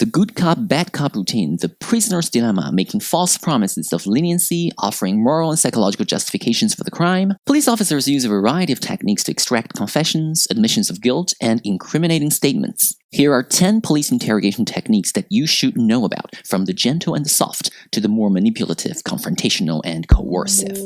The good cop, bad cop routine, the prisoner's dilemma, making false promises of leniency, offering moral and psychological justifications for the crime. Police officers use a variety of techniques to extract confessions, admissions of guilt, and incriminating statements. Here are 10 police interrogation techniques that you should know about, from the gentle and the soft to the more manipulative, confrontational, and coercive.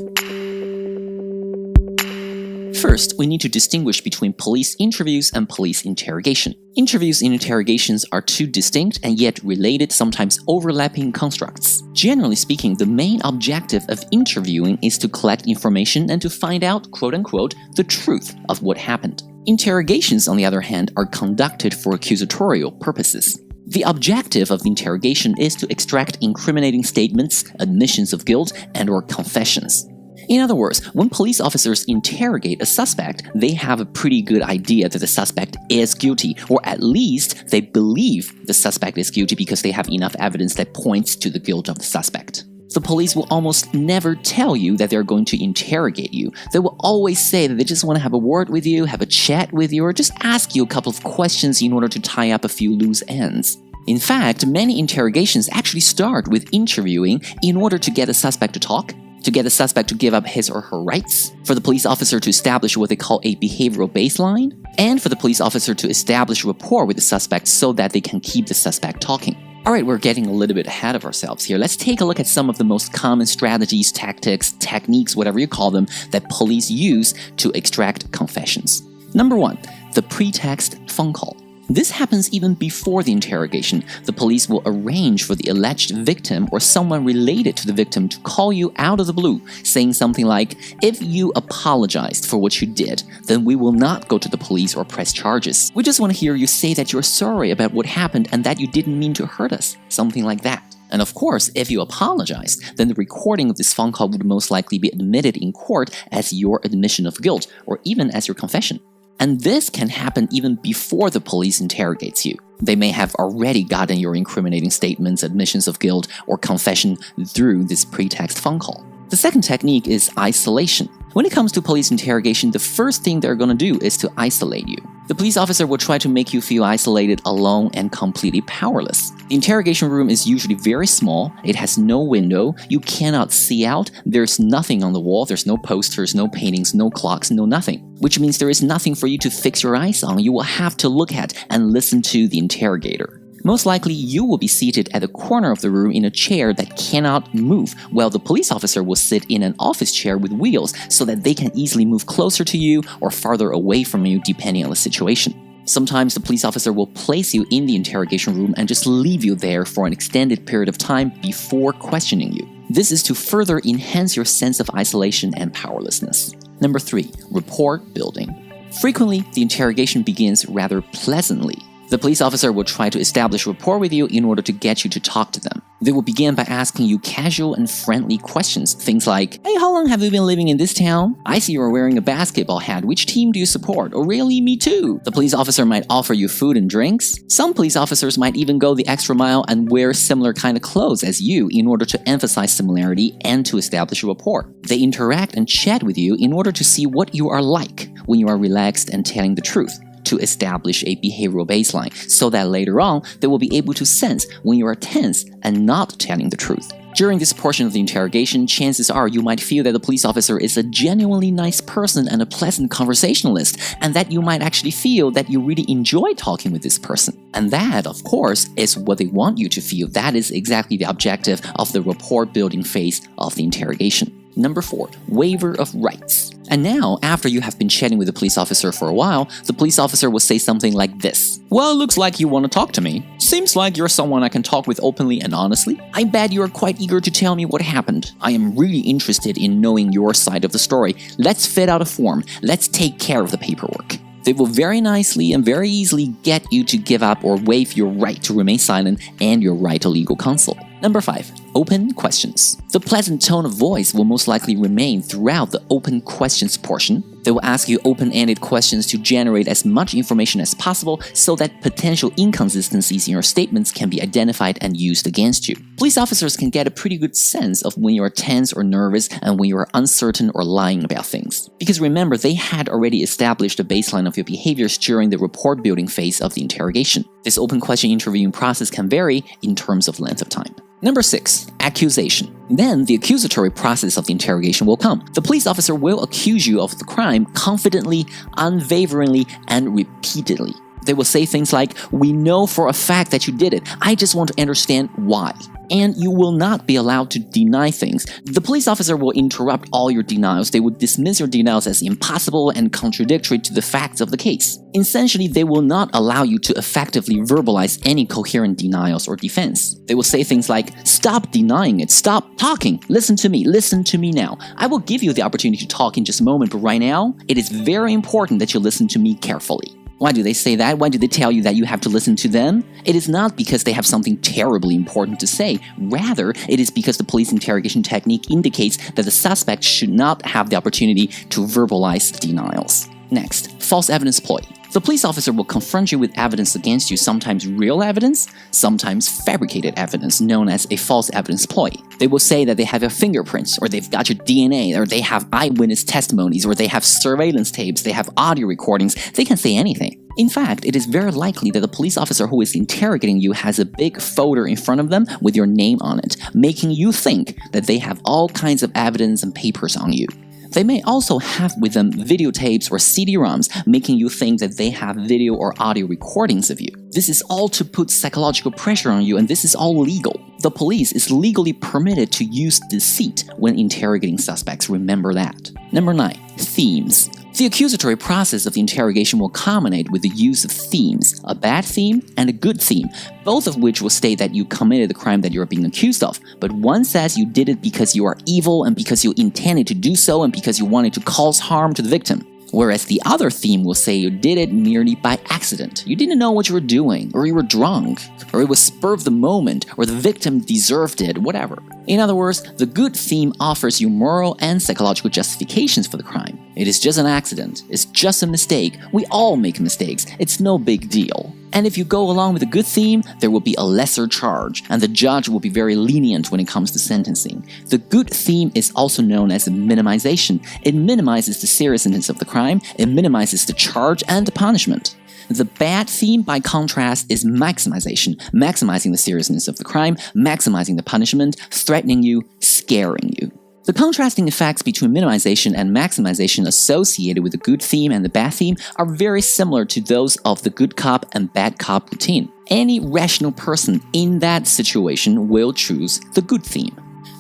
First, we need to distinguish between police interviews and police interrogation. Interviews and interrogations are two distinct and yet related, sometimes overlapping constructs. Generally speaking, the main objective of interviewing is to collect information and to find out, quote-unquote, the truth of what happened. Interrogations, on the other hand, are conducted for accusatorial purposes. The objective of the interrogation is to extract incriminating statements, admissions of guilt, and/or confessions. In other words, when police officers interrogate a suspect, they have a pretty good idea that the suspect is guilty, or at least they believe the suspect is guilty because they have enough evidence that points to the guilt of the suspect. The police will almost never tell you that they're going to interrogate you. They will always say that they just want to have a word with you, have a chat with you, or just ask you a couple of questions in order to tie up a few loose ends. In fact, many interrogations actually start with interviewing in order to get a suspect to talk, to get the suspect to give up his or her rights, for the police officer to establish what they call a behavioral baseline, and for the police officer to establish rapport with the suspect so that they can keep the suspect talking. Alright, we're getting a little bit ahead of ourselves here. Let's take a look at some of the most common strategies, tactics, techniques, whatever you call them, that police use to extract confessions. Number 1, the pretext phone call. This happens even before the interrogation. The police will arrange for the alleged victim or someone related to the victim to call you out of the blue, saying something like, "If you apologized for what you did, then we will not go to the police or press charges. We just want to hear you say that you're sorry about what happened and that you didn't mean to hurt us." Something like that. And of course, if you apologized, then the recording of this phone call would most likely be admitted in court as your admission of guilt, or even as your confession. And this can happen even before the police interrogates you. They may have already gotten your incriminating statements, admissions of guilt, or confession through this pretext phone call. The second technique is isolation. When it comes to police interrogation, the first thing they're going to do is to isolate you. The police officer will try to make you feel isolated, alone, and completely powerless. The interrogation room is usually very small, it has no window, you cannot see out, there's nothing on the wall, there's no posters, no paintings, no clocks, no nothing. Which means there is nothing for you to fix your eyes on, you will have to look at and listen to the interrogator. Most likely, you will be seated at the corner of the room in a chair that cannot move, while the police officer will sit in an office chair with wheels so that they can easily move closer to you or farther away from you depending on the situation. Sometimes the police officer will place you in the interrogation room and just leave you there for an extended period of time before questioning you. This is to further enhance your sense of isolation and powerlessness. Number 3, rapport building. Frequently, the interrogation begins rather pleasantly. The police officer will try to establish rapport with you in order to get you to talk to them. They will begin by asking you casual and friendly questions, things like, "Hey, how long have you been living in this town? I see you're wearing a basketball hat. Which team do you support?" Or, "Really, me too." The police officer might offer you food and drinks. Some police officers might even go the extra mile and wear similar kind of clothes as you in order to emphasize similarity and to establish rapport. They interact and chat with you in order to see what you are like when you are relaxed and telling the truth, to establish a behavioral baseline, so that later on, they will be able to sense when you are tense and not telling the truth. During this portion of the interrogation, chances are you might feel that the police officer is a genuinely nice person and a pleasant conversationalist, and that you might actually feel that you really enjoy talking with this person. And that, of course, is what they want you to feel. That is exactly the objective of the rapport-building phase of the interrogation. Number 4, waiver of rights. And now, after you have been chatting with the police officer for a while, the police officer will say something like this. "Well, it looks like you want to talk to me. Seems like you're someone I can talk with openly and honestly. I bet you are quite eager to tell me what happened. I am really interested in knowing your side of the story. Let's fill out a form. Let's take care of the paperwork." They will very nicely and very easily get you to give up or waive your right to remain silent and your right to legal counsel. Number 5. Open questions. The pleasant tone of voice will most likely remain throughout the open questions portion. They will ask you open-ended questions to generate as much information as possible so that potential inconsistencies in your statements can be identified and used against you. Police officers can get a pretty good sense of when you are tense or nervous and when you are uncertain or lying about things. Because remember, they had already established a baseline of your behaviors during the report building phase of the interrogation. This open question interviewing process can vary in terms of length of time. Number 6. Accusation. Then the accusatory process of the interrogation will come. The police officer will accuse you of the crime confidently, unwaveringly, and repeatedly. They will say things like, "We know for a fact that you did it. I just want to understand why." And you will not be allowed to deny things. The police officer will interrupt all your denials. They will dismiss your denials as impossible and contradictory to the facts of the case. Essentially, they will not allow you to effectively verbalize any coherent denials or defense. They will say things like, "Stop denying it. Stop talking. Listen to me now. I will give you the opportunity to talk in just a moment, but right now, it is very important that you listen to me carefully." Why do they say that? Why do they tell you that you have to listen to them? It is not because they have something terribly important to say. Rather, it is because the police interrogation technique indicates that the suspect should not have the opportunity to verbalize denials. Next, false evidence ploy. The police officer will confront you with evidence against you, sometimes real evidence, sometimes fabricated evidence, known as a false evidence ploy. They will say that they have your fingerprints, or they've got your DNA, or they have eyewitness testimonies, or they have surveillance tapes, they have audio recordings. They can say anything. In fact, it is very likely that the police officer who is interrogating you has a big folder in front of them with your name on it, making you think that they have all kinds of evidence and papers on you. They may also have with them videotapes or CD-ROMs, making you think that they have video or audio recordings of you. This is all to put psychological pressure on you, and this is all legal. The police is legally permitted to use deceit when interrogating suspects, remember that. Number 9. Themes. The accusatory process of the interrogation will culminate with the use of themes, a bad theme and a good theme, both of which will state that you committed the crime that you are being accused of. But one says you did it because you are evil and because you intended to do so and because you wanted to cause harm to the victim. Whereas the other theme will say you did it merely by accident. You didn't know what you were doing, or you were drunk, or it was spur of the moment, or the victim deserved it, whatever. In other words, the good theme offers you moral and psychological justifications for the crime. It is just an accident. It's just a mistake. We all make mistakes. It's no big deal. And if you go along with a good theme, there will be a lesser charge, and the judge will be very lenient when it comes to sentencing. The good theme is also known as minimization. It minimizes the seriousness of the crime, it minimizes the charge and the punishment. The bad theme, by contrast, is maximization, maximizing the seriousness of the crime, maximizing the punishment, threatening you, scaring you. The contrasting effects between minimization and maximization associated with the good theme and the bad theme are very similar to those of the good cop and bad cop routine. Any rational person in that situation will choose the good theme.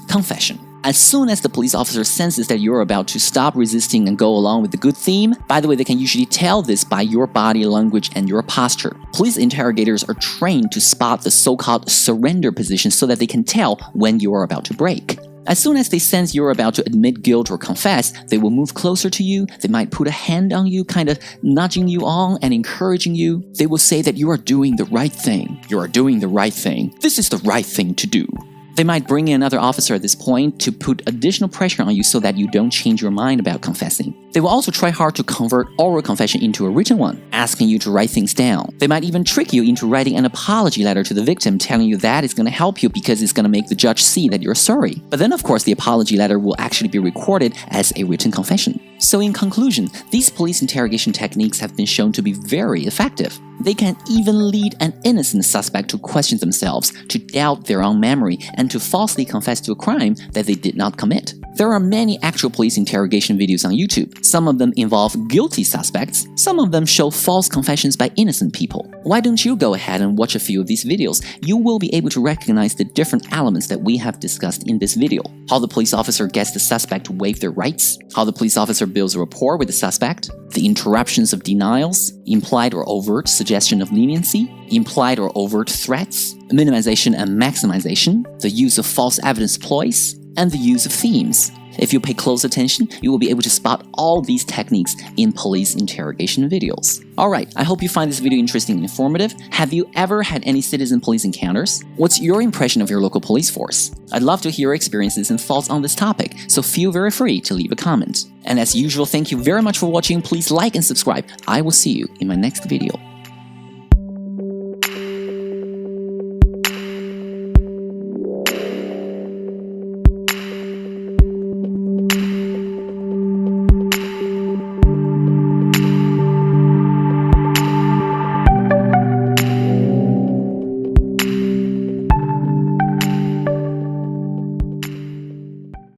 Confession. As soon as the police officer senses that you're about to stop resisting and go along with the good theme, by the way, they can usually tell this by your body language and your posture. Police interrogators are trained to spot the so-called surrender position so that they can tell when you are about to break. As soon as they sense you're about to admit guilt or confess, they will move closer to you, they might put a hand on you, kind of nudging you on and encouraging you. They will say that you are doing the right thing. You are doing the right thing. This is the right thing to do. They might bring in another officer at this point to put additional pressure on you so that you don't change your mind about confessing. They will also try hard to convert oral confession into a written one, asking you to write things down. They might even trick you into writing an apology letter to the victim, telling you that it's going to help you because it's going to make the judge see that you're sorry. But then, of course, the apology letter will actually be recorded as a written confession. So in conclusion, these police interrogation techniques have been shown to be very effective. They can even lead an innocent suspect to question themselves, to doubt their own memory, and to falsely confess to a crime that they did not commit. There are many actual police interrogation videos on YouTube. Some of them involve guilty suspects, some of them show false confessions by innocent people. Why don't you go ahead and watch a few of these videos? You will be able to recognize the different elements that we have discussed in this video. How the police officer gets the suspect to waive their rights, how the police officer builds a rapport with the suspect, the interruptions of denials, implied or overt suggestion of leniency, implied or overt threats, minimization and maximization, the use of false evidence ploys, and the use of themes. If you pay close attention, you will be able to spot all these techniques in police interrogation videos. Alright, I hope you find this video interesting and informative. Have you ever had any citizen-police encounters? What's your impression of your local police force? I'd love to hear your experiences and thoughts on this topic, so feel very free to leave a comment. And as usual, thank you very much for watching. Please like and subscribe. I will see you in my next video.